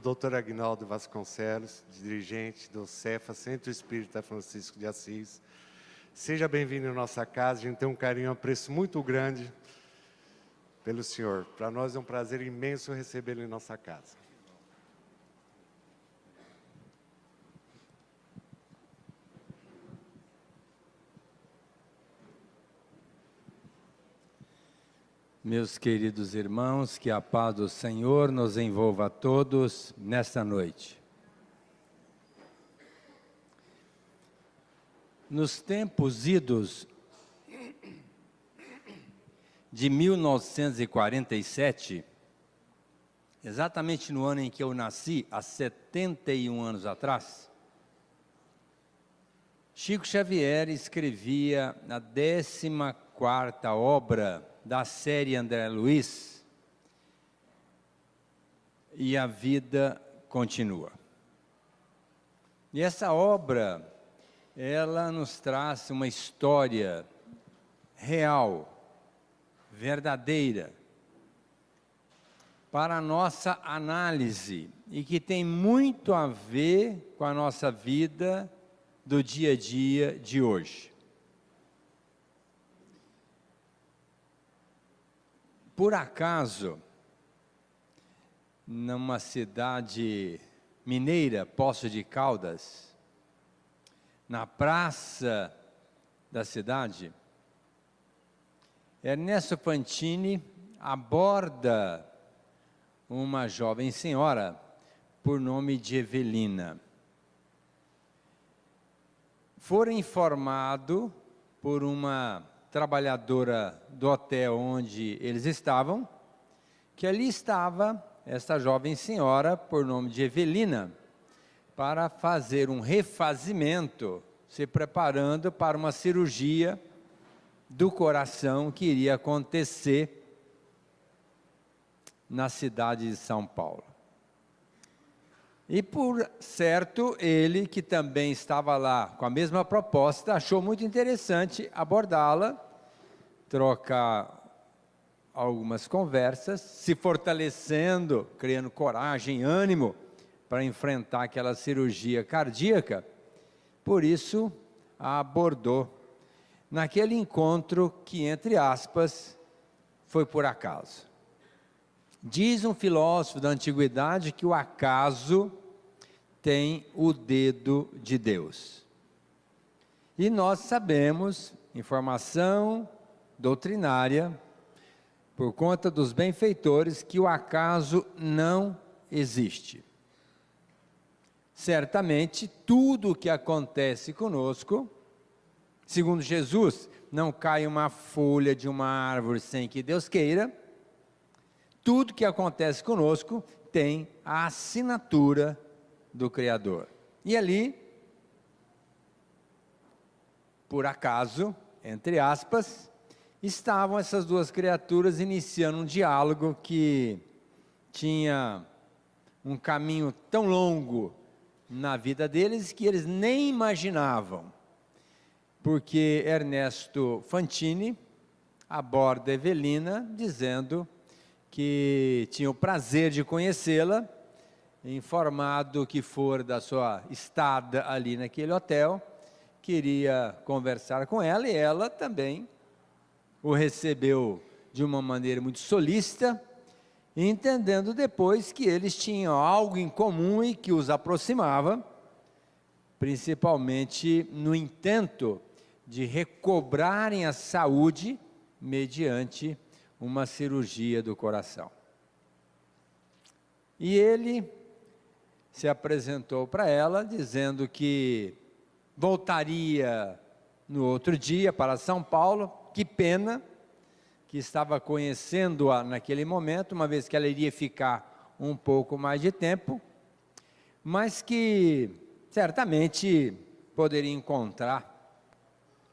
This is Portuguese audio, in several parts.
do Dr. Agnaldo Vasconcelos, dirigente do Cefa, Centro Espírita Francisco de Assis. Seja bem-vindo em nossa casa, a gente tem um carinho e um apreço muito grande pelo senhor. Para nós é um prazer imenso recebê-lo em nossa casa. Meus queridos irmãos, que a paz do Senhor nos envolva a todos nesta noite. Nos tempos idos de 1947, exatamente no ano em que eu nasci, há 71 anos atrás, Chico Xavier escrevia a 14ª obra da série André Luiz, E a Vida Continua. E essa obra, ela nos traz uma história real, verdadeira, para a nossa análise, e que tem muito a ver com a nossa vida do dia a dia de hoje. Por acaso, numa cidade mineira, Poços de Caldas, na praça da cidade, Ernesto Fantini aborda uma jovem senhora por nome de Evelina. Fora informado por uma trabalhadora do hotel onde eles estavam, que ali estava esta jovem senhora, por nome de Evelina, para fazer um refazimento, se preparando para uma cirurgia do coração que iria acontecer na cidade de São Paulo. E por certo, ele, que também estava lá com a mesma proposta, achou muito interessante abordá-la, trocar algumas conversas, se fortalecendo, criando coragem, ânimo para enfrentar aquela cirurgia cardíaca. Por isso, a abordou naquele encontro que, entre aspas, foi por acaso. Diz um filósofo da antiguidade que o acaso tem o dedo de Deus. E nós sabemos, informação doutrinária, por conta dos benfeitores, que o acaso não existe. Certamente, tudo o que acontece conosco, segundo Jesus, não cai uma folha de uma árvore sem que Deus queira. Tudo que acontece conosco tem a assinatura do Criador. E ali, por acaso, entre aspas, estavam essas duas criaturas iniciando um diálogo que tinha um caminho tão longo na vida deles que eles nem imaginavam. Porque Ernesto Fantini aborda Evelina dizendo que tinha o prazer de conhecê-la, informado que for da sua estada ali naquele hotel, queria conversar com ela, e ela também o recebeu de uma maneira muito solícita, entendendo depois que eles tinham algo em comum e que os aproximava, principalmente no intento de recobrarem a saúde mediante uma cirurgia do coração. E ele se apresentou para ela, dizendo que voltaria no outro dia para São Paulo. Que pena que estava conhecendo-a naquele momento, uma vez que ela iria ficar um pouco mais de tempo, mas que certamente poderia encontrar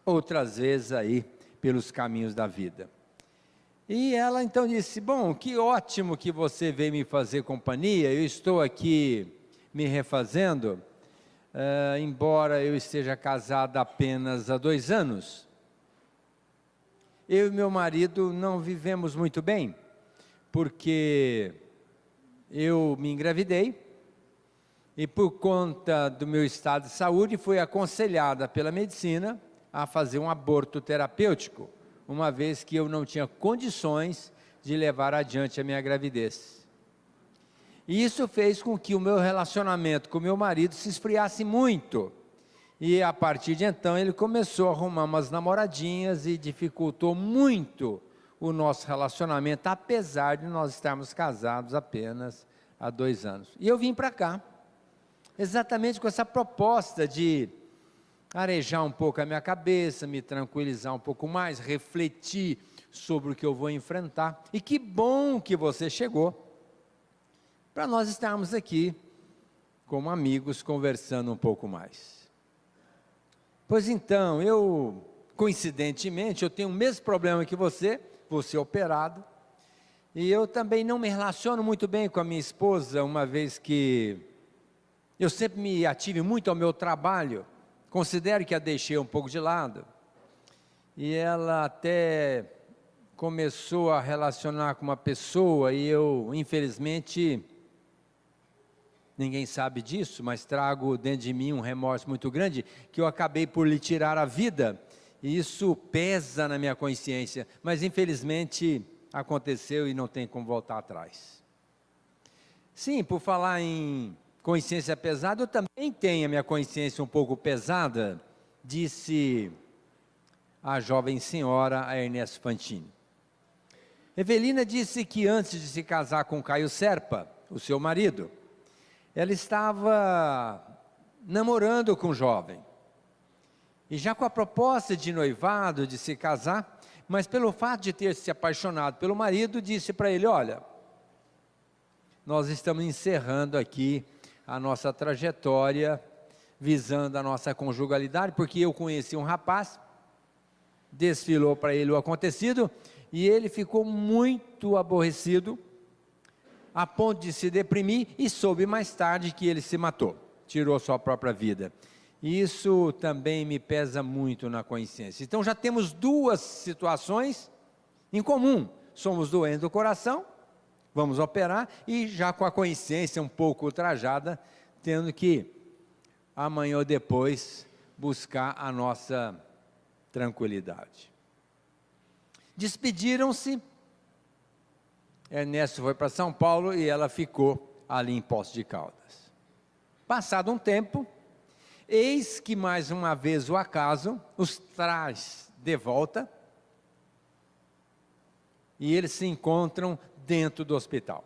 outras vezes aí pelos caminhos da vida. E ela então disse: bom, que ótimo que você veio me fazer companhia, eu estou aqui me refazendo, embora eu esteja casada apenas há 2 anos, eu e meu marido não vivemos muito bem, porque eu me engravidei, e por conta do meu estado de saúde, fui aconselhada pela medicina a fazer um aborto terapêutico, uma vez que eu não tinha condições de levar adiante a minha gravidez. E isso fez com que o meu relacionamento com meu marido se esfriasse muito. E a partir de então ele começou a arrumar umas namoradinhas e dificultou muito o nosso relacionamento, apesar de nós estarmos casados apenas há 2 anos. E eu vim para cá, exatamente com essa proposta de arejar um pouco a minha cabeça, me tranquilizar um pouco mais, refletir sobre o que eu vou enfrentar. E que bom que você chegou, para nós estarmos aqui como amigos conversando um pouco mais. Pois então, coincidentemente, eu tenho o mesmo problema que você, vou ser operado, e eu também não me relaciono muito bem com a minha esposa, uma vez que eu sempre me ative muito ao meu trabalho, considero que a deixei um pouco de lado, e ela até começou a relacionar com uma pessoa, e eu, infelizmente, ninguém sabe disso, mas trago dentro de mim um remorso muito grande, que eu acabei por lhe tirar a vida, e isso pesa na minha consciência, mas infelizmente aconteceu e não tem como voltar atrás. Sim, por falar em consciência pesada, eu também tenho a minha consciência um pouco pesada, disse a jovem senhora, a Ernesto Fantini. Evelina disse que antes de se casar com Caio Serpa, o seu marido, ela estava namorando com um jovem, e já com a proposta de noivado, de se casar, mas pelo fato de ter se apaixonado pelo marido, disse para ele: olha, nós estamos encerrando aqui a nossa trajetória, visando a nossa conjugalidade, porque eu conheci um rapaz, desfilou para ele o acontecido, e ele ficou muito aborrecido, a ponto de se deprimir, e soube mais tarde que ele se matou, tirou sua própria vida. Isso também me pesa muito na consciência. Então já temos 2 situações em comum, somos doentes do coração, vamos operar, e já com a consciência um pouco ultrajada, tendo que amanhã ou depois buscar a nossa tranquilidade. Despediram-se, Ernesto foi para São Paulo e ela ficou ali em Poços de Caldas. Passado um tempo, eis que mais uma vez o acaso os traz de volta e eles se encontram dentro do hospital.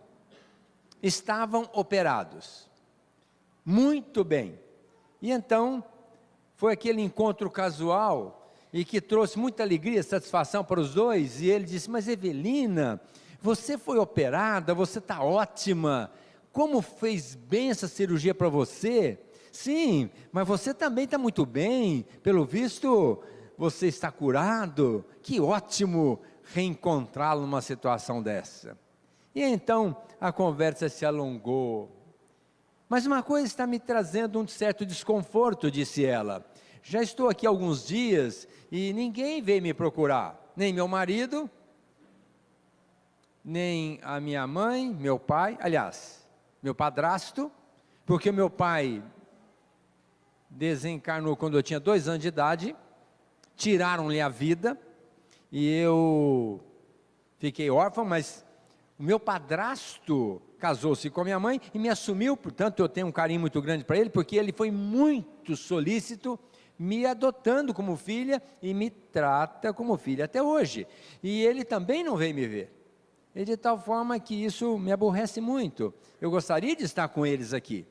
Estavam operados, muito bem, e então foi aquele encontro casual e que trouxe muita alegria, satisfação para os dois, e ele disse: mas Evelina, você foi operada, você está ótima, como fez bem essa cirurgia para você? Sim, mas você também está muito bem, pelo visto você está curado, que ótimo reencontrá-lo numa situação dessa. E então a conversa se alongou, mas uma coisa está me trazendo um certo desconforto, disse ela, já estou aqui há alguns dias e ninguém veio me procurar, nem meu marido, nem a minha mãe, meu pai, aliás, meu padrasto, porque meu pai desencarnou quando eu tinha 2 anos de idade, tiraram-lhe a vida, e eu fiquei órfão, mas o meu padrasto casou-se com a minha mãe e me assumiu, portanto eu tenho um carinho muito grande para ele, porque ele foi muito solícito, me adotando como filha, e me trata como filha até hoje, e ele também não veio me ver, e de tal forma que isso me aborrece muito, eu gostaria de estar com eles aqui.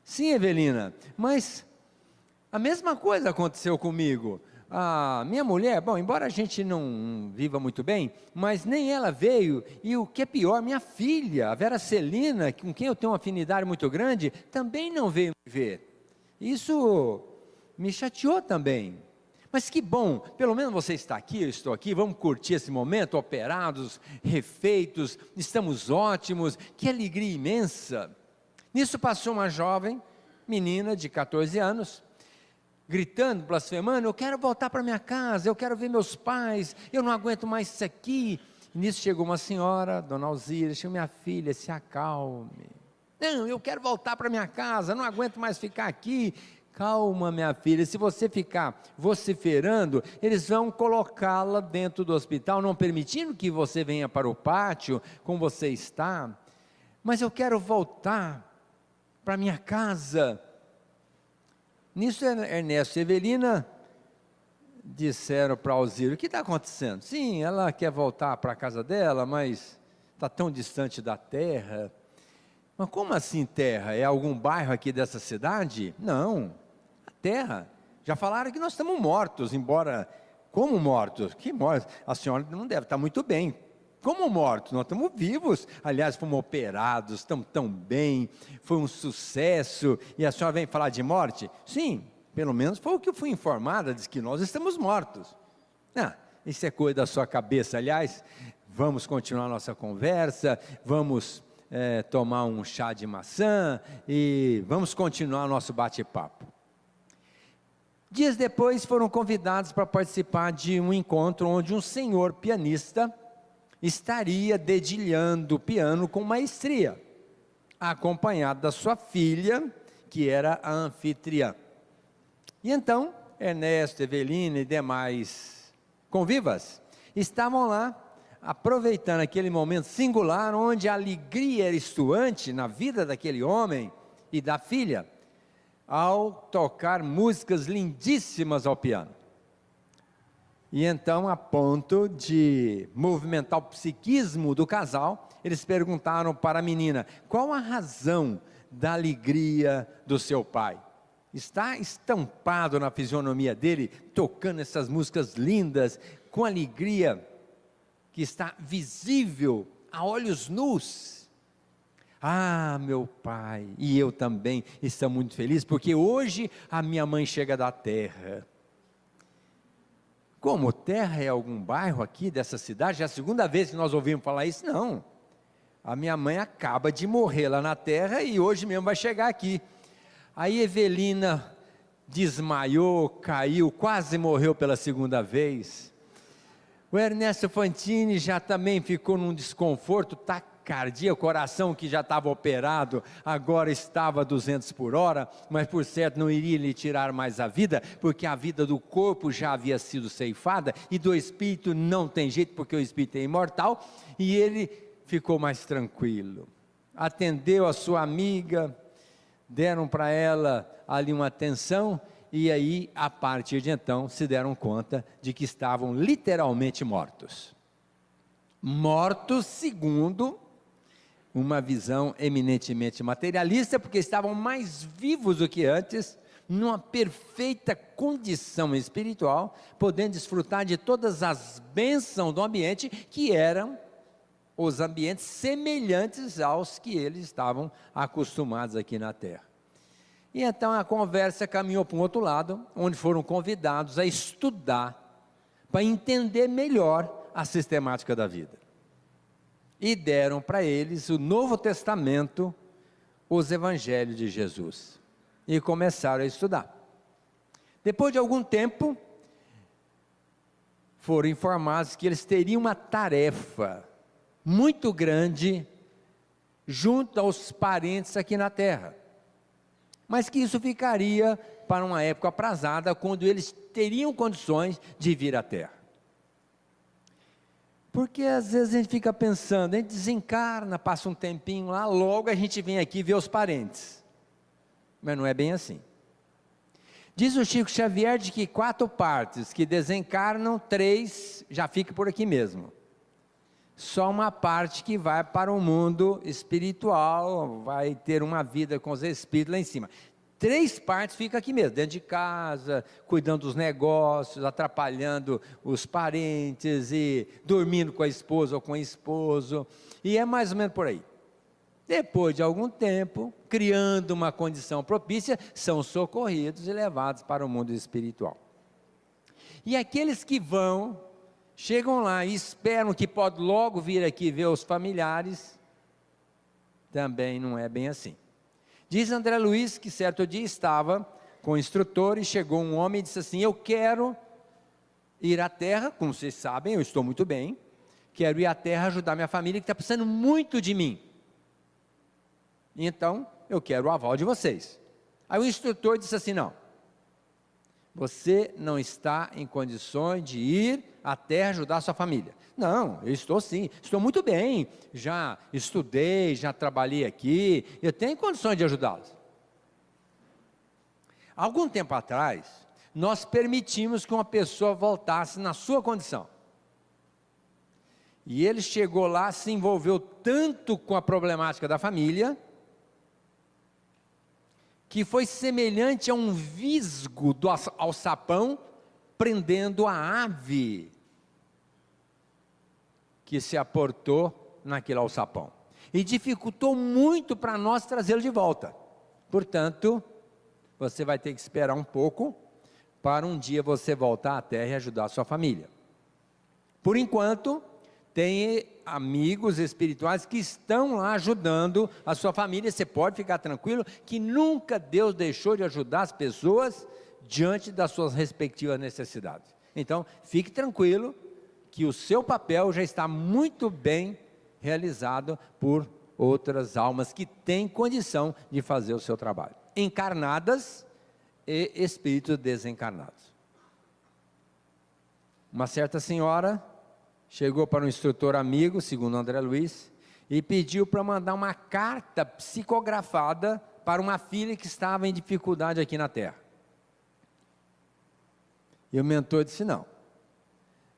Sim, Evelina, mas a mesma coisa aconteceu comigo. A minha mulher, bom, embora a gente não viva muito bem, mas nem ela veio, e o que é pior, minha filha, a Vera Celina, com quem eu tenho uma afinidade muito grande, também não veio me ver. Isso me chateou também. Mas que bom, pelo menos você está aqui, eu estou aqui, vamos curtir esse momento, operados, refeitos, estamos ótimos, que alegria imensa. Nisso passou uma jovem menina de 14 anos, gritando, blasfemando: eu quero voltar para minha casa, eu quero ver meus pais, eu não aguento mais isso aqui. E nisso chegou uma senhora, dona Alzira, disse: minha filha, se acalme, Não, eu quero voltar para minha casa, não aguento mais ficar aqui. Calma, minha filha, se você ficar vociferando, eles vão colocá-la dentro do hospital, não permitindo que você venha para o pátio, como você está. Mas eu quero voltar para minha casa. Nisso, Ernesto e Evelina disseram para Alzira: o que está acontecendo? Sim, ela quer voltar para a casa dela, mas está tão distante da terra. Mas como assim terra? É algum bairro aqui dessa cidade? Não, a terra. Já falaram que nós estamos mortos, embora... Como mortos? Que mortos? A senhora não deve estar muito bem. Como mortos? Nós estamos vivos. Aliás, fomos operados, estamos tão bem, foi um sucesso. E a senhora vem falar de morte? Sim, pelo menos foi o que eu fui informada, diz que nós estamos mortos. Isso é coisa da sua cabeça. Aliás, vamos continuar nossa conversa, vamos tomar um chá de maçã e vamos continuar nosso bate-papo. Dias depois foram convidados para participar de um encontro onde um senhor pianista estaria dedilhando o piano com maestria, acompanhado da sua filha, que era a anfitriã. E então, Ernesto, Evelina e demais convivas estavam lá, aproveitando aquele momento singular, onde a alegria era estuante na vida daquele homem e da filha, ao tocar músicas lindíssimas ao piano. E então, a ponto de movimentar o psiquismo do casal, eles perguntaram para a menina: qual a razão da alegria do seu pai? Está estampado na fisionomia dele, tocando essas músicas lindas, com alegria que está visível a olhos nus. Ah, meu pai, e eu também estamos muito felizes, porque hoje a minha mãe chega da terra. Como terra é algum bairro aqui dessa cidade? Já é a segunda vez que nós ouvimos falar isso? Não, a minha mãe acaba de morrer lá na terra e hoje mesmo vai chegar aqui. Aí Evelina desmaiou, caiu, quase morreu pela segunda vez. O Ernesto Fantini já também ficou num desconforto, taquicardia, o coração que já estava operado, agora estava a 200 por hora, mas por certo não iria lhe tirar mais a vida, porque a vida do corpo já havia sido ceifada, e do espírito não tem jeito, porque o espírito é imortal, e ele ficou mais tranquilo. Atendeu a sua amiga, deram para ela ali uma atenção, e aí, a partir de então, se deram conta de que estavam literalmente mortos. Mortos segundo uma visão eminentemente materialista, porque estavam mais vivos do que antes, numa perfeita condição espiritual, podendo desfrutar de todas as bênçãos do ambiente, que eram os ambientes semelhantes aos que eles estavam acostumados aqui na Terra. E então a conversa caminhou para um outro lado, onde foram convidados a estudar, para entender melhor a sistemática da vida. E deram para eles o Novo Testamento, os Evangelhos de Jesus. E começaram a estudar. Depois de algum tempo, foram informados que eles teriam uma tarefa muito grande junto aos parentes aqui na terra. Mas que isso ficaria para uma época aprazada, quando eles teriam condições de vir à terra. Porque às vezes a gente fica pensando, a gente desencarna, passa um tempinho lá, logo a gente vem aqui ver os parentes. Mas não é bem assim. Diz o Chico Xavier de que 4 partes que desencarnam, 3 já ficam por aqui mesmo. Só uma parte que vai para o mundo espiritual, vai ter uma vida com os espíritos lá em cima. 3 partes ficam aqui mesmo, dentro de casa, cuidando dos negócios, atrapalhando os parentes e dormindo com a esposa ou com o esposo. E é mais ou menos por aí. Depois de algum tempo, criando uma condição propícia, são socorridos e levados para o mundo espiritual. E aqueles que vão, chegam lá e esperam que pode logo vir aqui ver os familiares, também não é bem assim. Diz André Luiz que certo dia estava com o instrutor e chegou um homem e disse assim: eu quero ir à terra, como vocês sabem, eu estou muito bem, quero ir à terra ajudar minha família que está precisando muito de mim. Então, eu quero o aval de vocês. Aí o instrutor disse assim, não, você não está em condições de ir à terra ajudar a sua família. Não, eu estou sim, estou muito bem, já estudei, já trabalhei aqui, eu tenho condições de ajudá-los. Algum tempo atrás, nós permitimos que uma pessoa voltasse na sua condição. E ele chegou lá, se envolveu tanto com a problemática da família, que foi semelhante a um visgo do alçapão prendendo a ave que se aportou naquele alçapão. E dificultou muito para nós trazê-lo de volta. Portanto, você vai ter que esperar um pouco para um dia você voltar à terra e ajudar a sua família. Por enquanto, tem amigos espirituais que estão lá ajudando a sua família. Você pode ficar tranquilo que nunca Deus deixou de ajudar as pessoas diante das suas respectivas necessidades. Então, fique tranquilo que o seu papel já está muito bem realizado por outras almas que têm condição de fazer o seu trabalho. Encarnadas e espíritos desencarnados. Uma certa senhora chegou para um instrutor amigo, segundo André Luiz, e pediu para mandar uma carta psicografada para uma filha que estava em dificuldade aqui na Terra. E o mentor disse,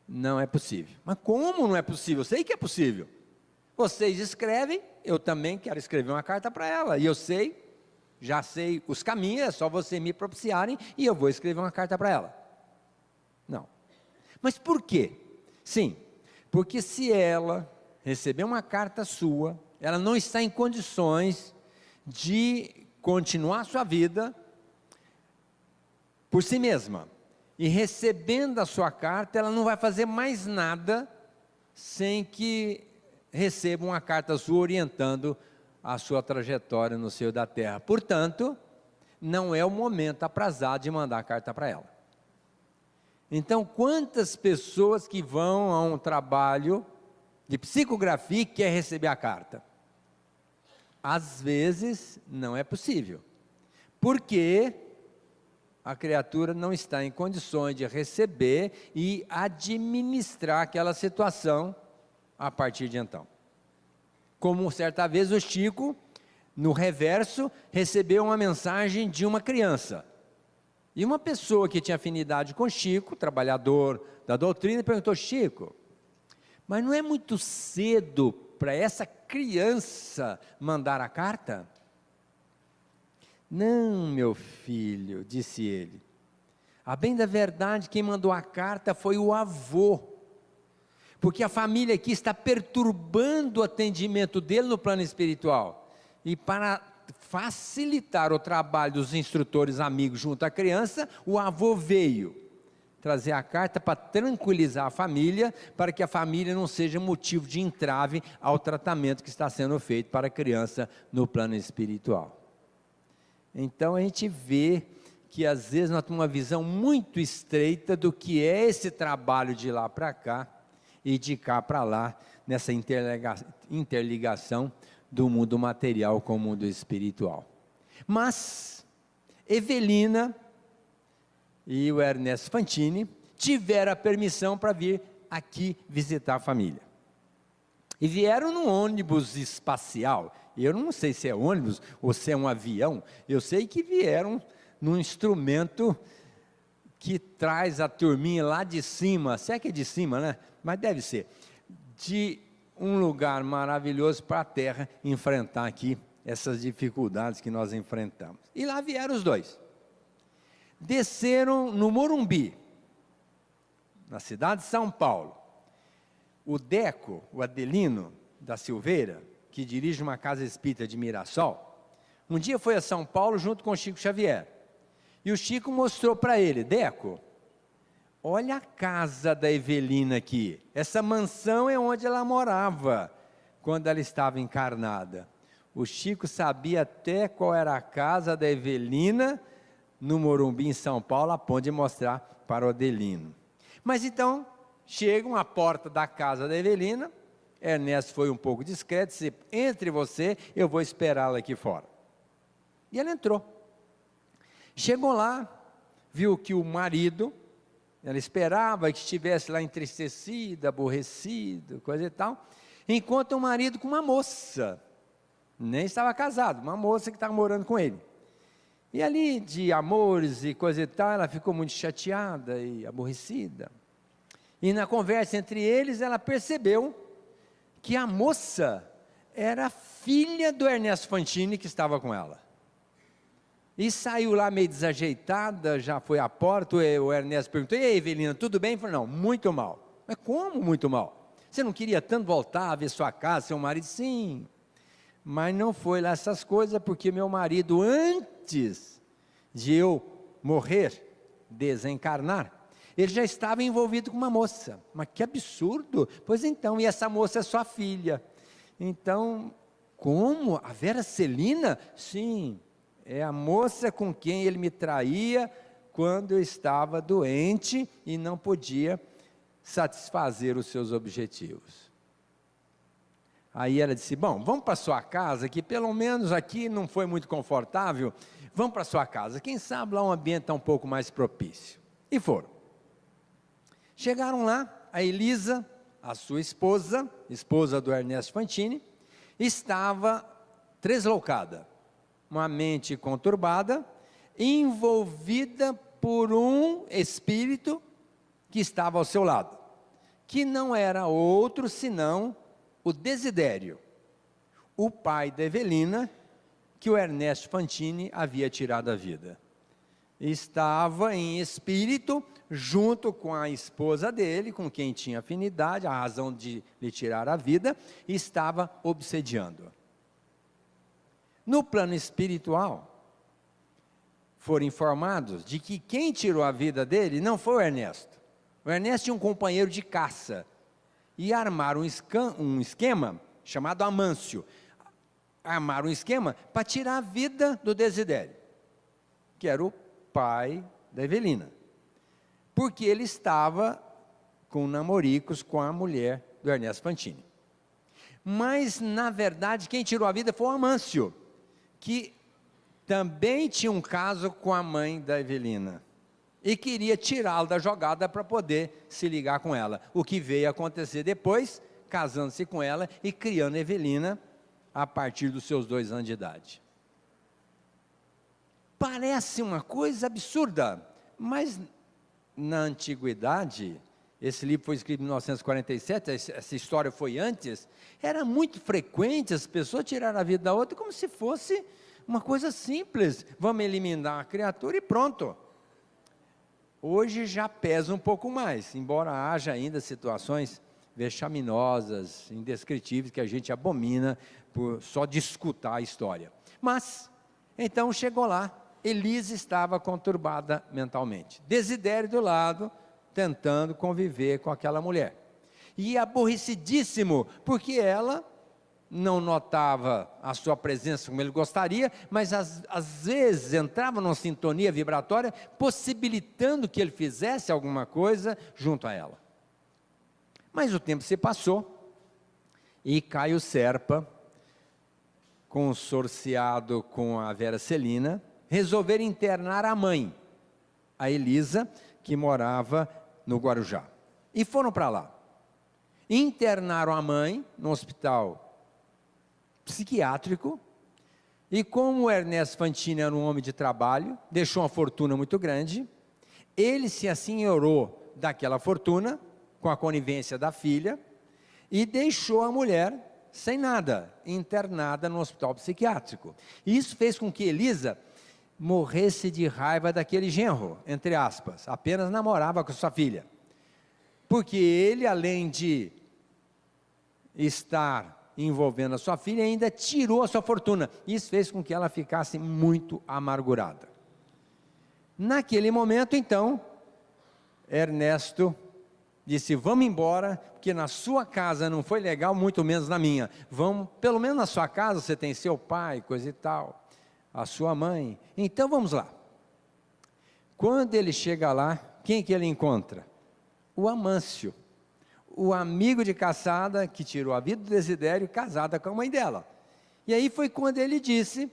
não é possível. Mas como não é possível? Eu sei que é possível. Vocês escrevem, eu também quero escrever uma carta para ela, e eu sei, já sei os caminhos, é só vocês me propiciarem, e eu vou escrever uma carta para ela. Não. Mas por quê? Sim, porque se ela receber uma carta sua, ela não está em condições de continuar a sua vida por si mesma. E recebendo a sua carta, ela não vai fazer mais nada sem que receba uma carta sua orientando a sua trajetória no seio da terra. Portanto, não é o momento aprazado de mandar a carta para ela. Então, quantas pessoas que vão a um trabalho de psicografia e querem receber a carta? Às vezes, não é possível. Porque a criatura não está em condições de receber e administrar aquela situação a partir de então. Como certa vez o Chico, no reverso, recebeu uma mensagem de uma criança. E uma pessoa que tinha afinidade com Chico, trabalhador da doutrina, perguntou, Chico, mas não é muito cedo para essa criança mandar a carta? Não, meu filho, disse ele, a bem da verdade, quem mandou a carta foi o avô, porque a família aqui está perturbando o atendimento dele no plano espiritual, e para facilitar o trabalho dos instrutores amigos junto à criança, o avô veio trazer a carta para tranquilizar a família, para que a família não seja motivo de entrave ao tratamento que está sendo feito para a criança no plano espiritual. Então a gente vê que às vezes nós temos uma visão muito estreita do que é esse trabalho de lá para cá e de cá para lá, nessa interligação do mundo material com o mundo espiritual. Mas Evelina e o Ernesto Fantini tiveram a permissão para vir aqui visitar a família. E vieram num ônibus espacial. Eu não sei se é ônibus ou se é um avião. Eu sei que vieram num instrumento que traz a turminha lá de cima. Se é que é de cima, né? Mas deve ser. De um lugar maravilhoso para a Terra enfrentar aqui essas dificuldades que nós enfrentamos. E lá vieram os dois. Desceram no Morumbi, na cidade de São Paulo. O Deco, o Adelino da Silveira, que dirige uma casa espírita de Mirassol, um dia foi a São Paulo junto com o Chico Xavier. E o Chico mostrou para ele, Deco, olha a casa da Evelina aqui, essa mansão é onde ela morava, quando ela estava encarnada. O Chico sabia até qual era a casa da Evelina, no Morumbi, em São Paulo, a ponto de mostrar para o Adelino. Mas então, chegam à porta da casa da Evelina, Ernesto foi um pouco discreto, disse, entre você, eu vou esperá-la aqui fora. E ela entrou. Chegou lá, viu que o marido, ela esperava que estivesse lá entristecido, aborrecido, coisa e tal, encontra o marido com uma moça, nem estava casado, uma moça que estava morando com ele. E ali, de amores e coisa e tal, ela ficou muito chateada e aborrecida. E na conversa entre eles, ela percebeu que a moça era filha do Ernesto Fantini, que estava com ela. E saiu lá meio desajeitada, já foi à porta, o Ernesto perguntou, e aí, Evelina, tudo bem? Ele falou, não, muito mal. Mas como muito mal? Você não queria tanto voltar a ver sua casa, seu marido? Sim, mas não foi lá essas coisas, porque meu marido, antes de eu morrer, desencarnar, ele já estava envolvido com uma moça. Mas que absurdo! Pois então, e essa moça é sua filha. Então, como? A Vera Celina? Sim, é a moça com quem ele me traía quando eu estava doente e não podia satisfazer os seus objetivos. Aí ela disse, bom, vamos para sua casa, que pelo menos aqui não foi muito confortável, vamos para sua casa, quem sabe lá um ambiente está um pouco mais propício. E foram. Chegaram lá, a Elisa, a sua esposa do Ernesto Fantini, estava tresloucada, uma mente conturbada, envolvida por um espírito que estava ao seu lado, que não era outro senão o Desidério, o pai da Evelina, que o Ernesto Fantini havia tirado a vida. Estava em espírito, junto com a esposa dele, com quem tinha afinidade, a razão de lhe tirar a vida, e estava obsediando. No plano espiritual, foram informados de que quem tirou a vida dele não foi o Ernesto. O Ernesto tinha um companheiro de caça, e armaram um esquema chamado Amâncio. Armaram um esquema para tirar a vida do Desidério, que era o pai da Evelina, porque ele estava com namoricos com a mulher do Ernesto Fantini. Mas, na verdade, quem tirou a vida foi o Amâncio, que também tinha um caso com a mãe da Evelina, e queria tirá-lo da jogada para poder se ligar com ela. O que veio acontecer depois, casando-se com ela e criando a Evelina a partir dos seus 2 anos de idade. Parece uma coisa absurda, mas na antiguidade, esse livro foi escrito em 1947, essa história foi antes, era muito frequente as pessoas tirarem a vida da outra como se fosse uma coisa simples, vamos eliminar a criatura e pronto. Hoje já pesa um pouco mais, embora haja ainda situações vexaminosas, indescritíveis, que a gente abomina por só de escutar a história. Mas, então chegou lá, Elisa estava conturbada mentalmente. Desidério do lado, tentando conviver com aquela mulher. E aborrecidíssimo, porque ela não notava a sua presença como ele gostaria, mas às vezes entrava numa sintonia vibratória, possibilitando que ele fizesse alguma coisa junto a ela. Mas o tempo se passou, e Caio Serpa, consorciado com a Vera Celina, resolveram internar a mãe, a Elisa, que morava no Guarujá. E foram para lá. Internaram a mãe no hospital psiquiátrico, e como o Ernesto Fantini era um homem de trabalho, deixou uma fortuna muito grande, ele se assenhorou daquela fortuna, com a conivência da filha, e deixou a mulher sem nada, internada no hospital psiquiátrico. Isso fez com que Elisa morresse de raiva daquele genro, entre aspas, apenas namorava com sua filha, porque ele, além de estar envolvendo a sua filha, ainda tirou a sua fortuna. Isso fez com que ela ficasse muito amargurada. Naquele momento, então, Ernesto disse, vamos embora, porque na sua casa não foi legal, muito menos na minha. Vamos, pelo menos na sua casa você tem seu pai, coisa e tal, a sua mãe. Então vamos lá. Quando ele chega lá, quem que ele encontra? O Amâncio, o amigo de caçada que tirou a vida do Desidério, casada com a mãe dela. E aí foi quando ele disse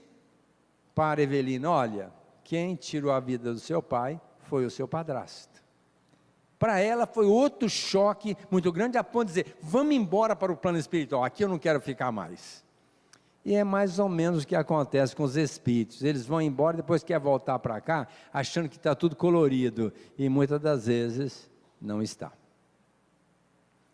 para Evelina: olha, quem tirou a vida do seu pai foi o seu padrasto. Para ela foi outro choque muito grande, a ponto de dizer: vamos embora para o plano espiritual, aqui eu não quero ficar mais. E é mais ou menos o que acontece com os espíritos, eles vão embora, depois quer voltar para cá, achando que está tudo colorido, e muitas das vezes não está.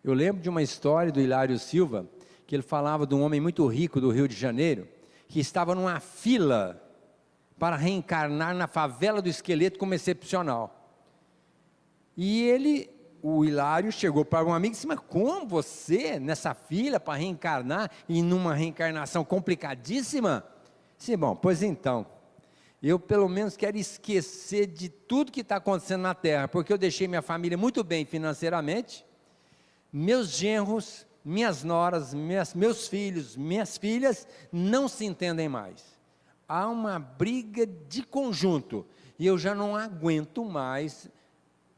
Eu lembro de uma história do Hilário Silva, que ele falava de um homem muito rico do Rio de Janeiro, que estava numa fila para reencarnar na favela do Esqueleto como excepcional. E o Hilário chegou para um amigo e disse: mas como você, nessa fila para reencarnar, e numa reencarnação complicadíssima? Sim, bom, pois então, eu pelo menos quero esquecer de tudo que está acontecendo na Terra, porque eu deixei minha família muito bem financeiramente, meus genros, minhas noras, meus filhos, minhas filhas, não se entendem mais. Há uma briga de conjunto, e eu já não aguento mais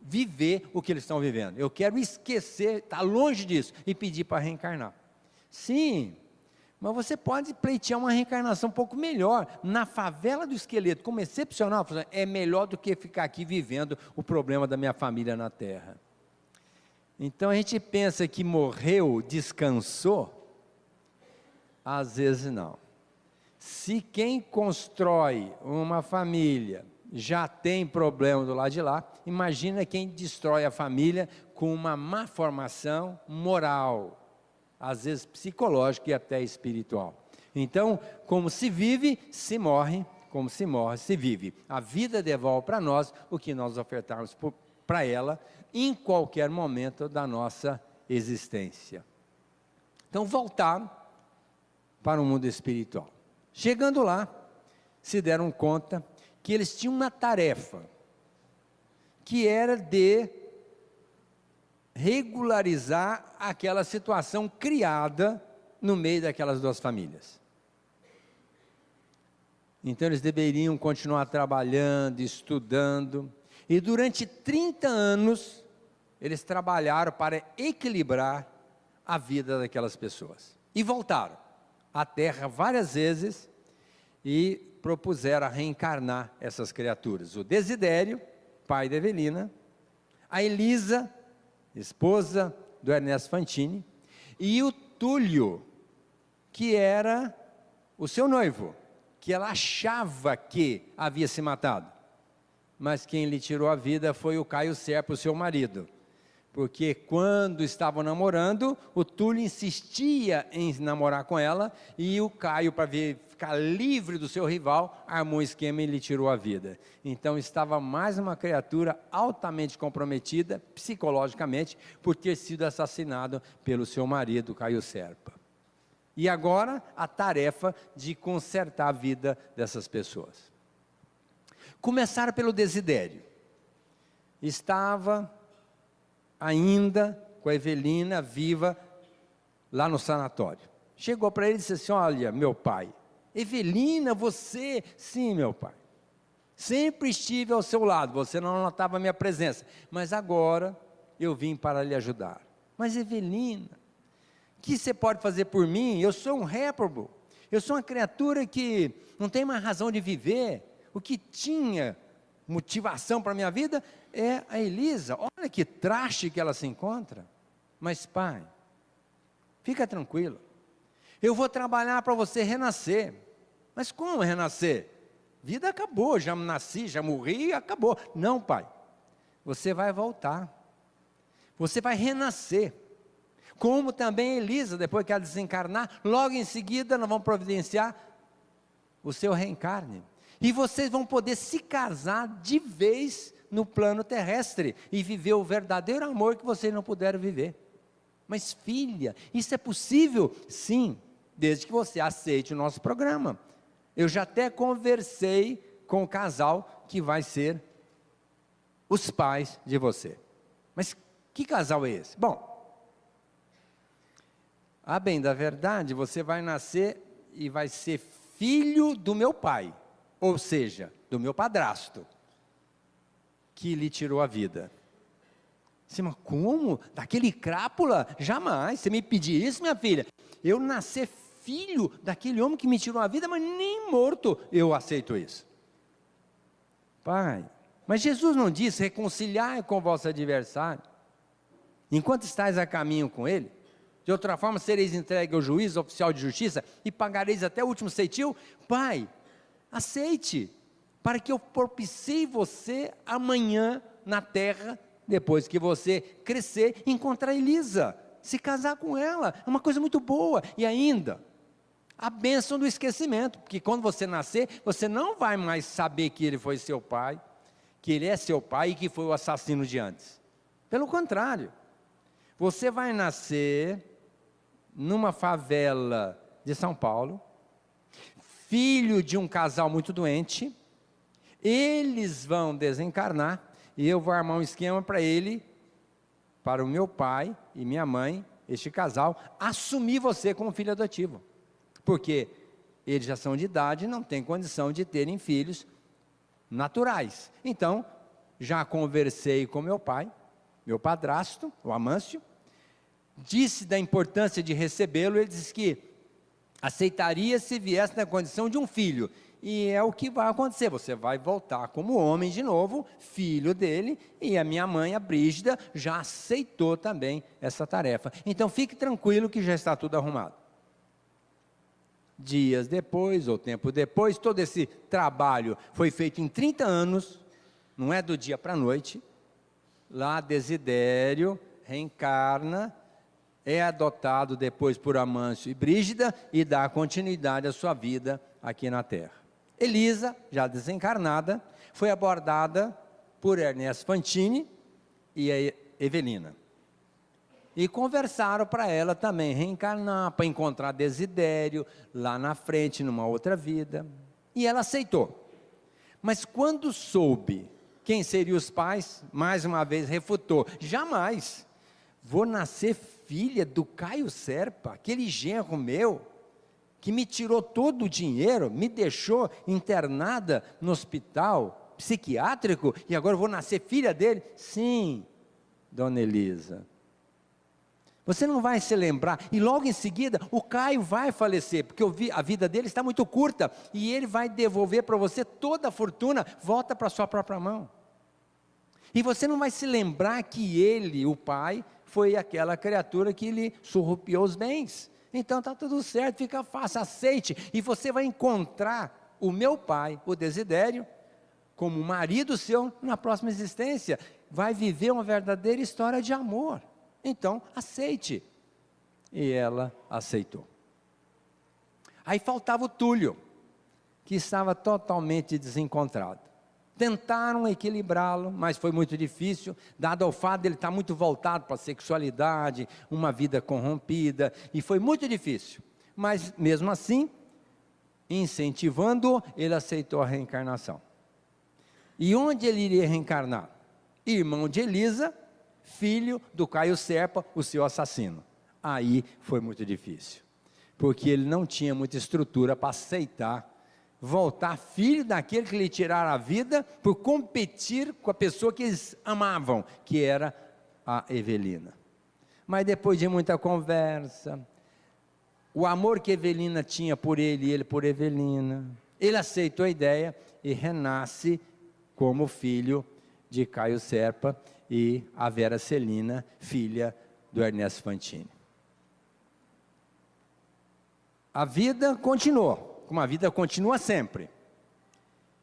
viver o que eles estão vivendo. Eu quero esquecer, estar longe disso, e pedir para reencarnar. Sim, mas você pode pleitear uma reencarnação um pouco melhor, na favela do Esqueleto, como excepcional, é melhor do que ficar aqui vivendo o problema da minha família na Terra. Então a gente pensa que morreu, descansou, às vezes não. Se quem constrói uma família já tem problema do lado de lá, imagina quem destrói a família com uma má formação moral, às vezes psicológica e até espiritual. Então, como se vive, se morre, como se morre, se vive. A vida devolve para nós o que nós ofertarmos para ela, em qualquer momento da nossa existência. Então, voltar para o mundo espiritual. Chegando lá, se deram conta que eles tinham uma tarefa, que era de regularizar aquela situação criada no meio daquelas duas famílias. Então eles deveriam continuar trabalhando, estudando, e durante 30 anos, eles trabalharam para equilibrar a vida daquelas pessoas. E voltaram à Terra várias vezes, e propuseram a reencarnar essas criaturas. O Desidério, pai da Evelina, a Elisa, esposa do Ernesto Fantini, e o Túlio, que era o seu noivo, que ela achava que havia se matado. Mas quem lhe tirou a vida foi o Caio Serpa, o seu marido. Porque quando estavam namorando, o Túlio insistia em namorar com ela, e o Caio, para ficar livre do seu rival, armou um esquema e lhe tirou a vida. Então estava mais uma criatura altamente comprometida, psicologicamente, por ter sido assassinado pelo seu marido, Caio Serpa. E agora a tarefa de consertar a vida dessas pessoas. Começaram pelo Desidério. Estava ainda com a Evelina viva lá no sanatório. Chegou para ele e disse assim: olha, meu pai, Evelina, você, sim, meu pai, sempre estive ao seu lado, você não notava a minha presença, mas agora eu vim para lhe ajudar. Mas Evelina, o que você pode fazer por mim? Eu sou um réprobo, eu sou uma criatura que não tem mais razão de viver. O que tinha motivação para a minha vida é a Elisa. Olha que traste que ela se encontra. Mas pai, fica tranquilo, eu vou trabalhar para você renascer. Mas como renascer? Vida acabou, já nasci, já morri, acabou. Não, pai, você vai voltar, você vai renascer. Como também Elisa, depois que ela desencarnar, logo em seguida nós vamos providenciar o seu reencarne. E vocês vão poder se casar de vez no plano terrestre e viver o verdadeiro amor que vocês não puderam viver. Mas filha, isso é possível? Sim, desde que você aceite o nosso programa. Eu já até conversei com o casal que vai ser os pais de você. Mas que casal é esse? Bom, a bem da verdade, você vai nascer e vai ser filho do meu pai, ou seja, do meu padrasto, que lhe tirou a vida. Você, mas como? Daquele crápula? Jamais. Você me pedir isso, minha filha? Eu nascer filho daquele homem que me tirou a vida, mas nem morto eu aceito isso. Pai, mas Jesus não disse: reconciliar com o vosso adversário, enquanto estáis a caminho com ele? De outra forma sereis entregue ao juiz oficial de justiça e pagareis até o último ceitil? Pai, aceite, para que eu propicie você amanhã na terra, depois que você crescer, encontrar Elisa, se casar com ela, é uma coisa muito boa. E ainda, a bênção do esquecimento, porque quando você nascer, você não vai mais saber que ele foi seu pai, que ele é seu pai e que foi o assassino de antes. Pelo contrário, você vai nascer numa favela de São Paulo, filho de um casal muito doente, eles vão desencarnar, e eu vou armar um esquema para ele, para o meu pai e minha mãe, este casal, assumir você como filho adotivo, porque eles já são de idade e não têm condição de terem filhos naturais. Então, já conversei com meu pai, meu padrasto, o Amâncio, disse da importância de recebê-lo. Ele disse que aceitaria se viesse na condição de um filho, e é o que vai acontecer, você vai voltar como homem de novo, filho dele, e a minha mãe, a Brígida, já aceitou também essa tarefa. Então fique tranquilo que já está tudo arrumado. Dias depois, ou tempo depois, todo esse trabalho foi feito em 30 anos, não é do dia para a noite. Lá Desidério reencarna, é adotado depois por Amâncio e Brígida, e dá continuidade à sua vida aqui na Terra. Elisa, já desencarnada, foi abordada por Ernest Fantini e a Evelina. E conversaram para ela também reencarnar, para encontrar Desidério lá na frente, numa outra vida. E ela aceitou. Mas quando soube quem seriam os pais, mais uma vez refutou: jamais, vou nascer filha do Caio Serpa, aquele genro meu, que me tirou todo o dinheiro, me deixou internada no hospital psiquiátrico, e agora vou nascer filha dele? Sim, dona Elisa. Você não vai se lembrar, e logo em seguida, o Caio vai falecer, porque a vida dele está muito curta, e ele vai devolver para você toda a fortuna, volta para a sua própria mão. E você não vai se lembrar que ele, o pai, foi aquela criatura que lhe surrupiou os bens. Então está tudo certo, fica fácil, aceite, e você vai encontrar o meu pai, o Desidério, como marido seu na próxima existência, vai viver uma verdadeira história de amor. Então, aceite. E ela aceitou. Aí faltava o Túlio, que estava totalmente desencontrado. Tentaram equilibrá-lo, mas foi muito difícil, dado ao fato de ele estar muito voltado para a sexualidade, uma vida corrompida, e foi muito difícil. Mas, mesmo assim, incentivando-o, ele aceitou a reencarnação. E onde ele iria reencarnar? Irmão de Elisa, filho do Caio Serpa, o seu assassino. Aí foi muito difícil, porque ele não tinha muita estrutura para aceitar voltar filho daquele que lhe tiraram a vida por competir com a pessoa que eles amavam, que era a Evelina. Mas depois de muita conversa, o amor que Evelina tinha por ele e ele por Evelina, ele aceitou a ideia e renasce como filho de Caio Serpa e a Vera Celina, filha do Ernest Fantini. A vida continuou, como a vida continua sempre.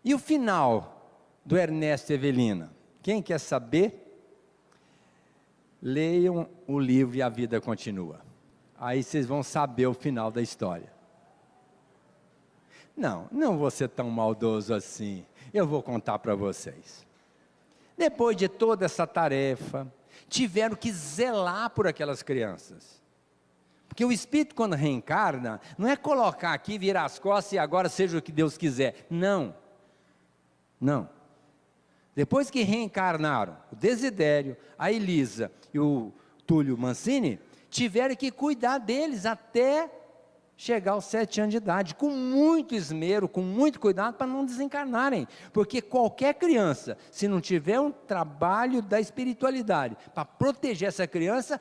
E o final do Ernest e Evelina? Quem quer saber? Leiam o livro E a Vida Continua. Aí vocês vão saber o final da história. Não vou ser tão maldoso assim. Eu vou contar para vocês. Depois de toda essa tarefa, tiveram que zelar por aquelas crianças. Porque o espírito, quando reencarna, não é colocar aqui, virar as costas e agora seja o que Deus quiser. Não. Depois que reencarnaram o Desidério, a Elisa e o Túlio Mancini, tiveram que cuidar deles até chegar aos 7 anos de idade, com muito esmero, com muito cuidado para não desencarnarem, porque qualquer criança, se não tiver um trabalho da espiritualidade para proteger essa criança,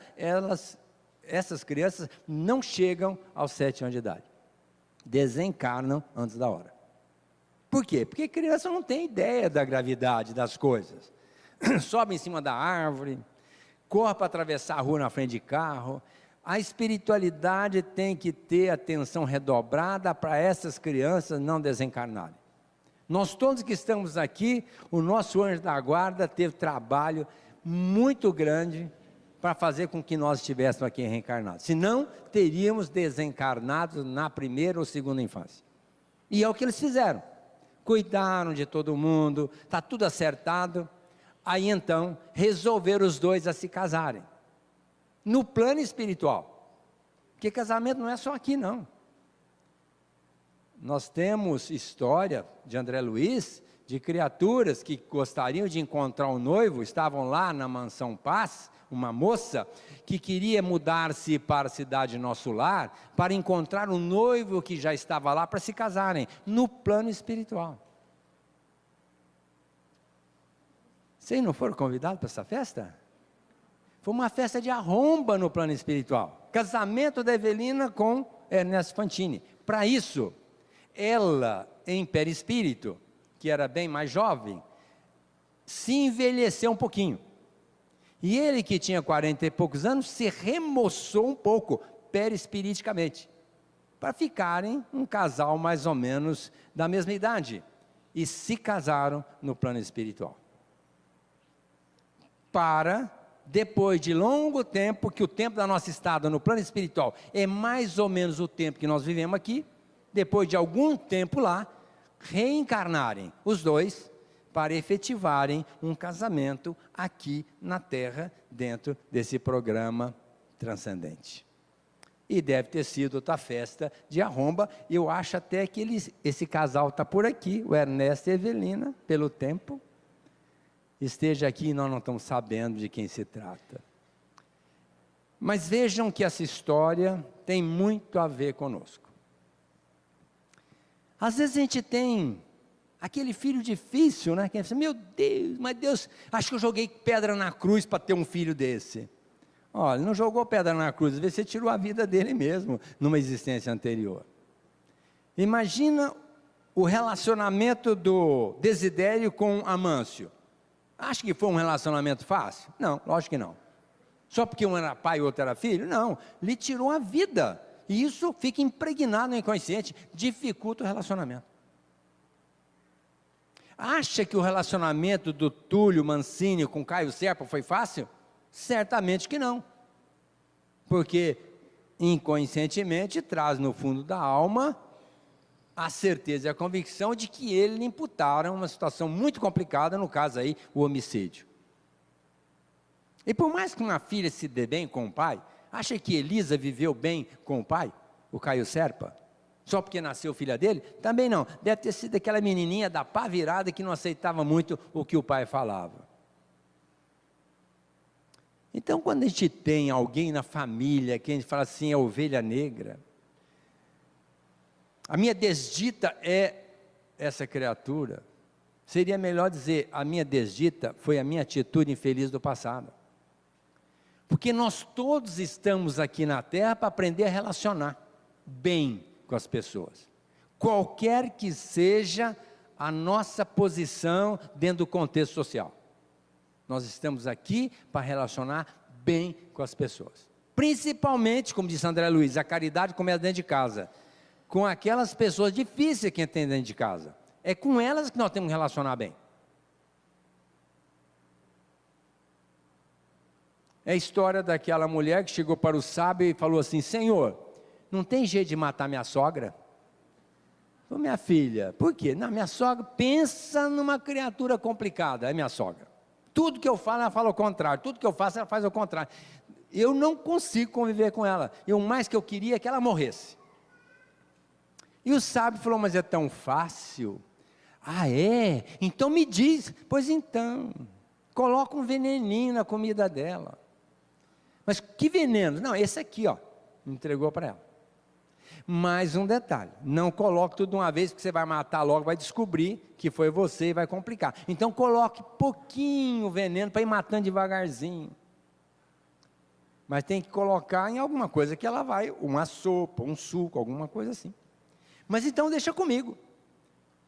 essas crianças não chegam aos 7 anos de idade, desencarnam antes da hora. Por quê? Porque criança não tem ideia da gravidade das coisas, sobe em cima da árvore, corre para atravessar a rua na frente de carro. A espiritualidade tem que ter atenção redobrada para essas crianças não desencarnarem. Nós todos que estamos aqui, o nosso anjo da guarda teve trabalho muito grande para fazer com que nós estivéssemos aqui reencarnados. Senão, teríamos desencarnado na primeira ou segunda infância. E é o que eles fizeram. Cuidaram de todo mundo, está tudo acertado. Aí então, resolveram os dois a se casarem. No plano espiritual, porque casamento não é só aqui não. Nós temos história de André Luiz, de criaturas que gostariam de encontrar o noivo, estavam lá na Mansão Paz, uma moça que queria mudar-se para a cidade Nosso Lar, para encontrar um noivo que já estava lá para se casarem, no plano espiritual. Vocês não foram convidados para essa festa? Foi uma festa de arromba no plano espiritual. Casamento da Evelina com Ernesto Fantini. Para isso, ela, em perispírito, que era bem mais jovem, se envelheceu um pouquinho. E ele, que tinha 40 e poucos anos, se remoçou um pouco, perispiriticamente, para ficarem um casal mais ou menos da mesma idade. E se casaram no plano espiritual. Depois de longo tempo, que o tempo da nossa estada no plano espiritual é mais ou menos o tempo que nós vivemos aqui, depois de algum tempo lá, reencarnarem os dois para efetivarem um casamento aqui na Terra, dentro desse programa transcendente. E deve ter sido outra festa de arromba. Eu acho até que esse casal está por aqui, o Ernesto e a Evelina, pelo tempo. Esteja aqui e nós não estamos sabendo de quem se trata. Mas vejam que essa história tem muito a ver conosco. Às vezes a gente tem aquele filho difícil, né? Que a gente pensa, meu Deus, mas Deus, acho que eu joguei pedra na cruz para ter um filho desse. Olha, não jogou pedra na cruz, às vezes você tirou a vida dele mesmo, numa existência anterior. Imagina o relacionamento do Desidério com Amâncio. Acha que foi um relacionamento fácil? Não, lógico que não. Só porque um era pai e o outro era filho? Não, lhe tirou a vida. E isso fica impregnado no inconsciente, dificulta o relacionamento. Acha que o relacionamento do Túlio Mancini com Caio Serpa foi fácil? Certamente que não. Porque inconscientemente traz no fundo da alma a certeza e a convicção de que ele lhe imputaram uma situação muito complicada, no caso aí, o homicídio. E por mais que uma filha se dê bem com o pai, acha que Elisa viveu bem com o pai, o Caio Serpa? Só porque nasceu filha dele? Também não, deve ter sido aquela menininha da pá virada que não aceitava muito o que o pai falava. Então quando a gente tem alguém na família, que a gente fala assim, é ovelha negra, a minha desdita é essa criatura. Seria melhor dizer, a minha desdita foi a minha atitude infeliz do passado. Porque nós todos estamos aqui na Terra para aprender a relacionar bem com as pessoas. Qualquer que seja a nossa posição dentro do contexto social. Nós estamos aqui para relacionar bem com as pessoas. Principalmente, como disse André Luiz, a caridade começa dentro de casa. Com aquelas pessoas difíceis que tem dentro de casa. É com elas que nós temos que relacionar bem. É a história daquela mulher que chegou para o sábio e falou assim, Senhor, não tem jeito de matar minha sogra? Falei, minha filha, por quê? Não, minha sogra, pensa numa criatura complicada, é minha sogra. Tudo que eu falo, ela fala o contrário, tudo que eu faço, ela faz o contrário. Eu não consigo conviver com ela, e o mais que eu queria é que ela morresse. E o sábio falou, mas é tão fácil. Ah, é? Então me diz. Pois então, coloca um veneninho na comida dela. Mas que veneno? Não, esse aqui, ó, entregou para ela. Mais um detalhe, não coloque tudo de uma vez, porque você vai matar logo, vai descobrir que foi você e vai complicar. Então coloque pouquinho veneno para ir matando devagarzinho. Mas tem que colocar em alguma coisa que ela vai, uma sopa, um suco, alguma coisa assim. Mas então deixa comigo.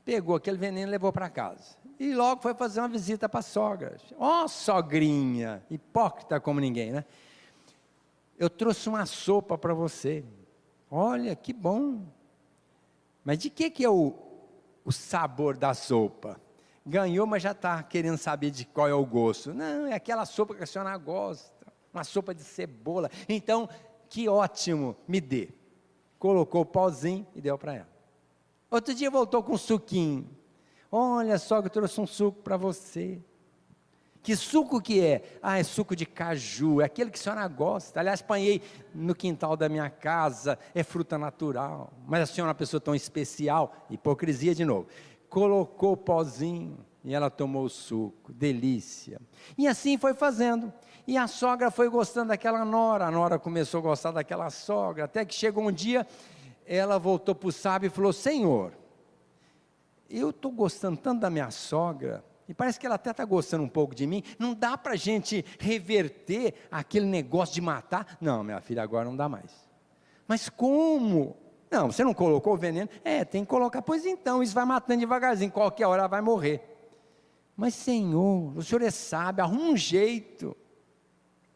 Pegou aquele veneno e levou para casa. E logo foi fazer uma visita para a sogra. Ó, sogrinha, hipócrita como ninguém, né? Eu trouxe uma sopa para você. Olha, que bom. Mas de que é o sabor da sopa? Ganhou, mas já está querendo saber de qual é o gosto. Não, é aquela sopa que a senhora gosta. Uma sopa de cebola. Então, que ótimo, me dê. Colocou o pauzinho e deu para ela. Outro dia voltou com um suquinho. Olha, sogra, eu trouxe um suco para você. Que suco que é? Ah, é suco de caju, é aquele que a senhora gosta. Aliás, apanhei no quintal da minha casa, é fruta natural. Mas a senhora é uma pessoa tão especial, hipocrisia de novo. Colocou o pozinho e ela tomou o suco, delícia. E assim foi fazendo. E a sogra foi gostando daquela nora, a nora começou a gostar daquela sogra, até que chegou um dia, ela voltou para o sábio e falou: Senhor, eu estou gostando tanto da minha sogra, e parece que ela até está gostando um pouco de mim, não dá para a gente reverter aquele negócio de matar? Não, minha filha, agora não dá mais. Mas como? Não, você não colocou o veneno? Tem que colocar. Pois então, isso vai matando devagarzinho, qualquer hora ela vai morrer. Mas Senhor, o Senhor é sábio, arruma um jeito.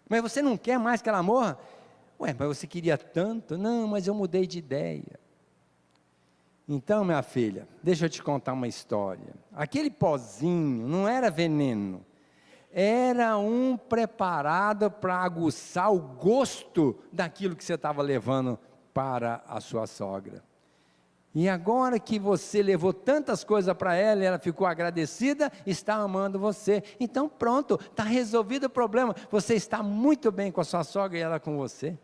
Mas você não quer mais que ela morra? Ué, mas você queria tanto? Não, mas eu mudei de ideia. Então, minha filha, deixa eu te contar uma história. Aquele pozinho não era veneno, era um preparado para aguçar o gosto daquilo que você estava levando para a sua sogra. E agora que você levou tantas coisas para ela, e ela ficou agradecida, está amando você. Então pronto, está resolvido o problema. Você está muito bem com a sua sogra e ela com você.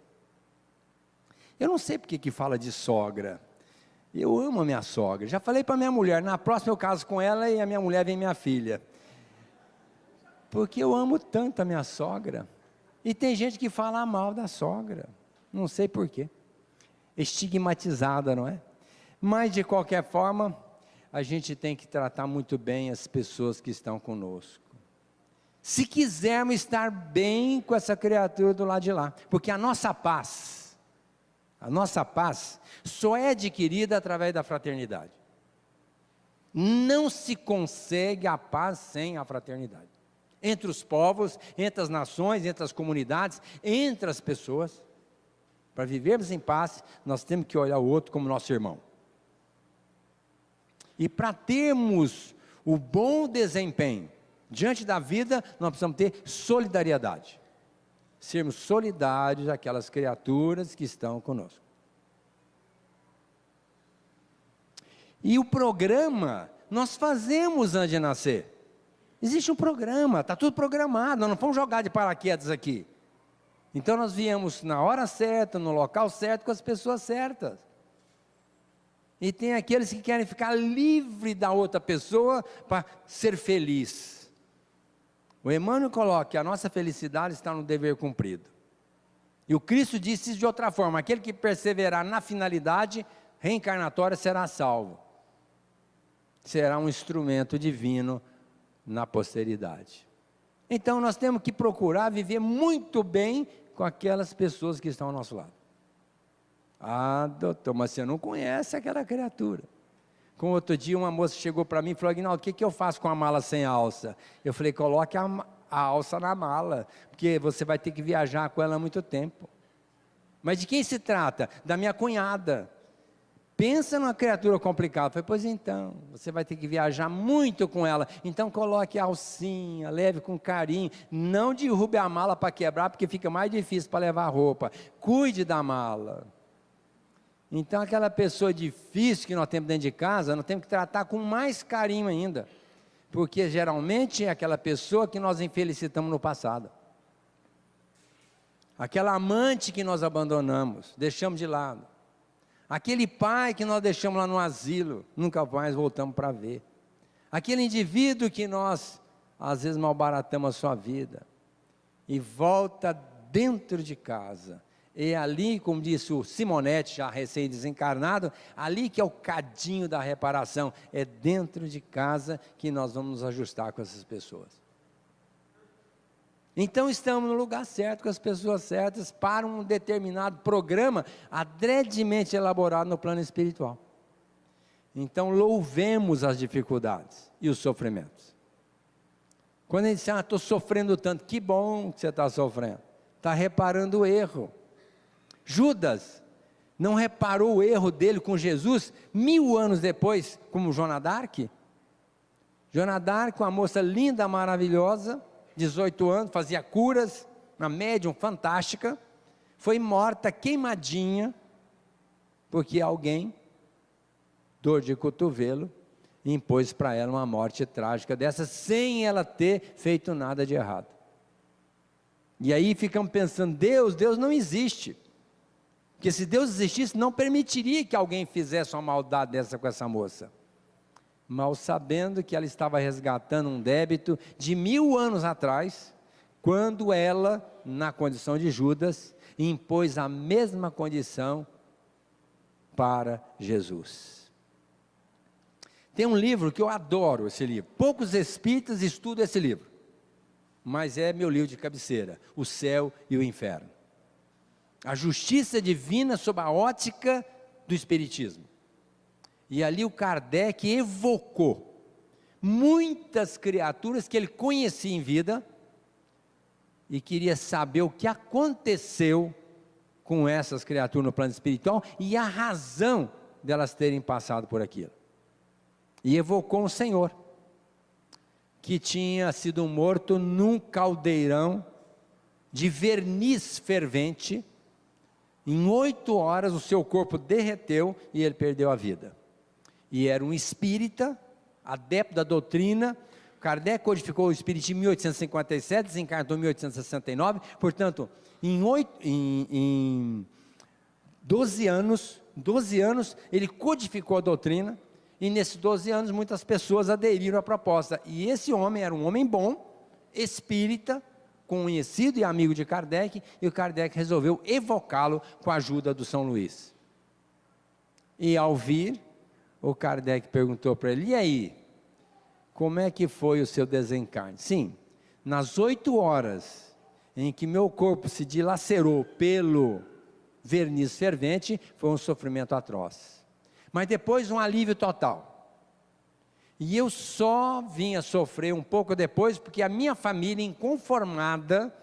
Eu não sei porque que fala de sogra. Eu amo a minha sogra. Já falei para minha mulher, na próxima eu caso com ela e a minha mulher vem minha filha. Porque eu amo tanto a minha sogra. E tem gente que fala mal da sogra. Não sei porquê. Estigmatizada, não é? Mas, de qualquer forma, a gente tem que tratar muito bem as pessoas que estão conosco. Se quisermos estar bem com essa criatura do lado de lá. Porque a nossa paz só é adquirida através da fraternidade. Não se consegue a paz sem a fraternidade. Entre os povos, entre as nações, entre as comunidades, entre as pessoas. Para vivermos em paz, nós temos que olhar o outro como nosso irmão. E para termos o bom desempenho diante da vida, nós precisamos ter solidariedade. Sermos solidários àquelas criaturas que estão conosco. E o programa, nós fazemos antes de nascer. Existe um programa, está tudo programado, nós não vamos jogar de paraquedas aqui. Então nós viemos na hora certa, no local certo, com as pessoas certas. E tem aqueles que querem ficar livre da outra pessoa para ser feliz. O Emmanuel coloca que a nossa felicidade está no dever cumprido. E o Cristo disse isso de outra forma: aquele que perseverar na finalidade reencarnatória será salvo. Será um instrumento divino na posteridade. Então nós temos que procurar viver muito bem com aquelas pessoas que estão ao nosso lado. Ah, doutor, mas você não conhece aquela criatura. Com outro dia uma moça chegou para mim e falou: Aguinaldo, o que eu faço com a mala sem alça? Eu falei: coloque a alça na mala, porque você vai ter que viajar com ela há muito tempo. Mas de quem se trata? Da minha cunhada. Pensa numa criatura complicada. Eu falei: pois então, você vai ter que viajar muito com ela, então coloque a alcinha, leve com carinho, não derrube a mala para quebrar, porque fica mais difícil para levar a roupa. Cuide da mala. Então aquela pessoa difícil que nós temos dentro de casa, nós temos que tratar com mais carinho ainda, porque geralmente é aquela pessoa que nós infelicitamos no passado. Aquela amante que nós abandonamos, deixamos de lado. Aquele pai que nós deixamos lá no asilo, nunca mais voltamos para ver. Aquele indivíduo que nós, às vezes, malbaratamos a sua vida. E volta dentro de casa. E ali, como disse o Simonetti, já recém-desencarnado, ali que é o cadinho da reparação, é dentro de casa que nós vamos nos ajustar com essas pessoas. Então estamos no lugar certo, com as pessoas certas, para um determinado programa, adredemente elaborado no plano espiritual. Então louvemos as dificuldades e os sofrimentos. Quando a gente diz, estou sofrendo tanto, que bom que você está sofrendo, está reparando o erro. Judas não reparou o erro dele com Jesus 1000 anos depois, como Joana d'Arc? Joana d'Arc, uma moça linda, maravilhosa, 18 anos, fazia curas, uma médium fantástica, foi morta, queimadinha, porque alguém, dor de cotovelo, impôs para ela uma morte trágica dessa, sem ela ter feito nada de errado. E aí ficamos pensando, Deus não existe. Porque se Deus existisse, não permitiria que alguém fizesse uma maldade dessa com essa moça. Mal sabendo que ela estava resgatando um débito de 1000 anos atrás, quando ela, na condição de Judas, impôs a mesma condição para Jesus. Tem um livro que eu adoro, esse livro. Poucos espíritas estudam esse livro, mas é meu livro de cabeceira, O Céu e o Inferno. A justiça divina sob a ótica do Espiritismo. E ali o Kardec evocou muitas criaturas que ele conhecia em vida e queria saber o que aconteceu com essas criaturas no plano espiritual e a razão delas terem passado por aquilo. E evocou um senhor que tinha sido morto num caldeirão de verniz fervente. Em 8 horas o seu corpo derreteu e ele perdeu a vida. E era um espírita, adepto da doutrina. Kardec codificou o espiritismo em 1857, desencarnou em 1869, portanto, em 12 anos, ele codificou a doutrina, e nesses 12 anos muitas pessoas aderiram à proposta. E esse homem era um homem bom, espírita, conhecido e amigo de Kardec, e o Kardec resolveu evocá-lo com a ajuda do São Luís. E ao vir, o Kardec perguntou para ele, e aí, como é que foi o seu desencarne? Sim, nas 8 horas em que meu corpo se dilacerou pelo verniz fervente, foi um sofrimento atroz. Mas depois um alívio total. E eu só vim a sofrer um pouco depois, porque a minha família, inconformada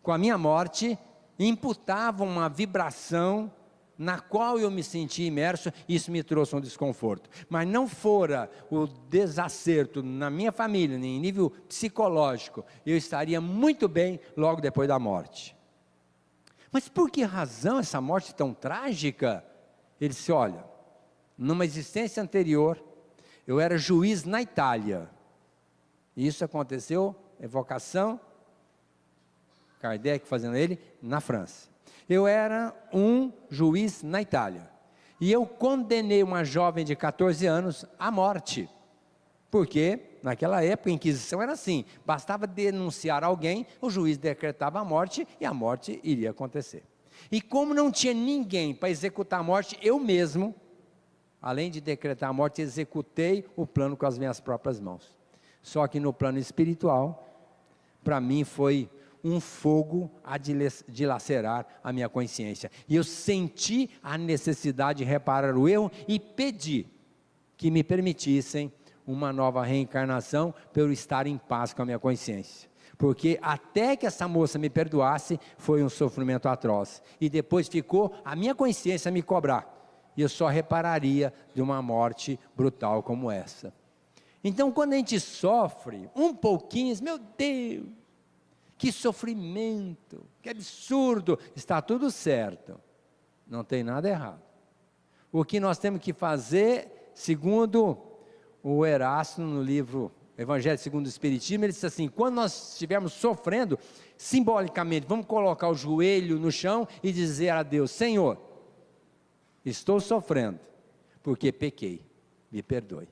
com a minha morte, imputava uma vibração na qual eu me senti imerso, e isso me trouxe um desconforto. Mas não fora o desacerto na minha família, nem em nível psicológico, eu estaria muito bem logo depois da morte. Mas por que razão essa morte tão trágica? Ele disse, olha, numa existência anterior, eu era juiz na Itália. Isso aconteceu, evocação, Kardec fazendo ele, na França. Eu era um juiz na Itália. E eu condenei uma jovem de 14 anos à morte. Porque, naquela época, a Inquisição era assim, bastava denunciar alguém, o juiz decretava a morte e a morte iria acontecer. E como não tinha ninguém para executar a morte, eu mesmo, além de decretar a morte, executei o plano com as minhas próprias mãos. Só que no plano espiritual, para mim foi um fogo a dilacerar a minha consciência. E eu senti a necessidade de reparar o erro e pedi que me permitissem uma nova reencarnação para eu estar em paz com a minha consciência. Porque até que essa moça me perdoasse, foi um sofrimento atroz. E depois ficou a minha consciência a me cobrar. E eu só repararia de uma morte brutal como essa. Então, quando a gente sofre um pouquinho, meu Deus, que sofrimento, que absurdo, está tudo certo, não tem nada errado. O que nós temos que fazer, segundo o Erasmo no livro Evangelho segundo o Espiritismo, ele disse assim, quando nós estivermos sofrendo, simbolicamente, vamos colocar o joelho no chão e dizer a Deus, Senhor, estou sofrendo, porque pequei, me perdoe.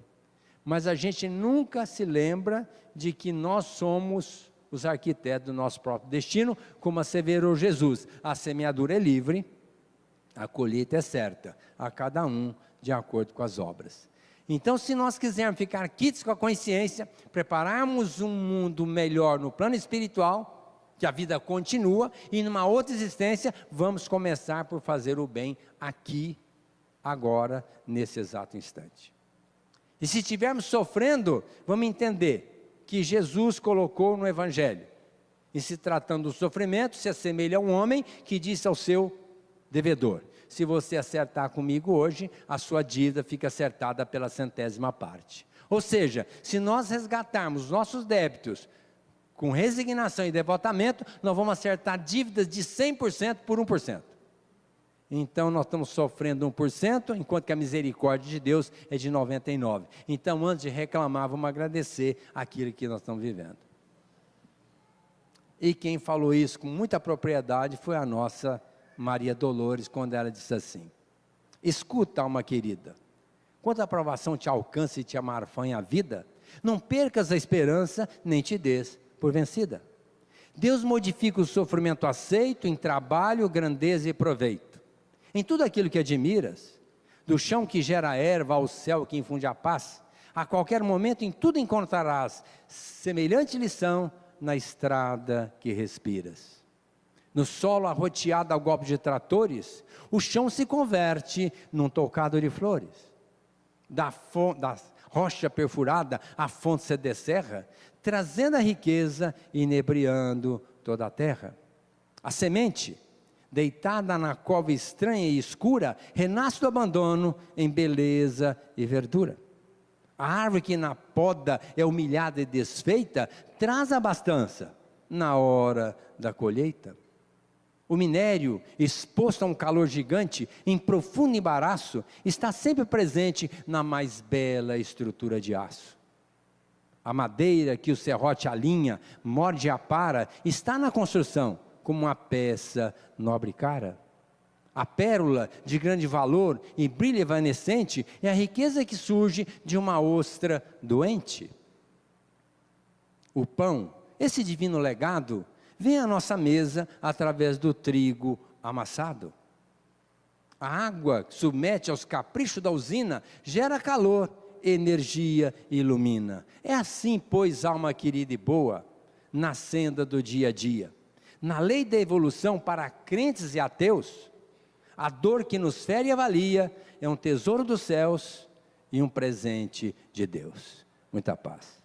Mas a gente nunca se lembra de que nós somos os arquitetos do nosso próprio destino, como asseverou Jesus: a semeadura é livre, a colheita é certa, a cada um de acordo com as obras. Então, se nós quisermos ficar quites com a consciência, prepararmos um mundo melhor no plano espiritual, que a vida continua, e numa outra existência, vamos começar por fazer o bem aqui, agora, nesse exato instante. E se estivermos sofrendo, vamos entender que Jesus colocou no Evangelho, e se tratando do sofrimento, se assemelha a um homem que disse ao seu devedor: se você acertar comigo hoje, a sua dívida fica acertada pela 100ª parte. Ou seja, se nós resgatarmos os nossos débitos com resignação e devotamento, nós vamos acertar dívidas de 100% por 1%. Então nós estamos sofrendo 1%, enquanto que a misericórdia de Deus é de 99%. Então, antes de reclamar, vamos agradecer aquilo que nós estamos vivendo. E quem falou isso com muita propriedade foi a nossa Maria Dolores, quando ela disse assim: escuta, alma querida, quando a provação te alcança e te amarfanha a vida, não percas a esperança, nem te des por vencida. Deus modifica o sofrimento aceito em trabalho, grandeza e proveito. Em tudo aquilo que admiras, do chão que gera erva ao céu que infunde a paz, a qualquer momento em tudo encontrarás semelhante lição na estrada que respiras. No solo arroteado a golpe de tratores, o chão se converte num tocado de flores. Da rocha perfurada, a fonte se descerra, trazendo a riqueza e inebriando toda a terra. A semente, deitada na cova estranha e escura, renasce do abandono em beleza e verdura. A árvore que na poda é humilhada e desfeita, traz abastança na hora da colheita. O minério, exposto a um calor gigante, em profundo embaraço, está sempre presente na mais bela estrutura de aço. A madeira que o serrote alinha, morde e apara, está na construção, como uma peça nobre e cara. A pérola de grande valor e brilho evanescente é a riqueza que surge de uma ostra doente. O pão, esse divino legado, vem à nossa mesa através do trigo amassado. A água que submete aos caprichos da usina gera calor, energia e ilumina. É assim, pois, alma querida e boa, na senda do dia a dia. Na lei da evolução para crentes e ateus, a dor que nos fere e avalia é um tesouro dos céus e um presente de Deus. Muita paz.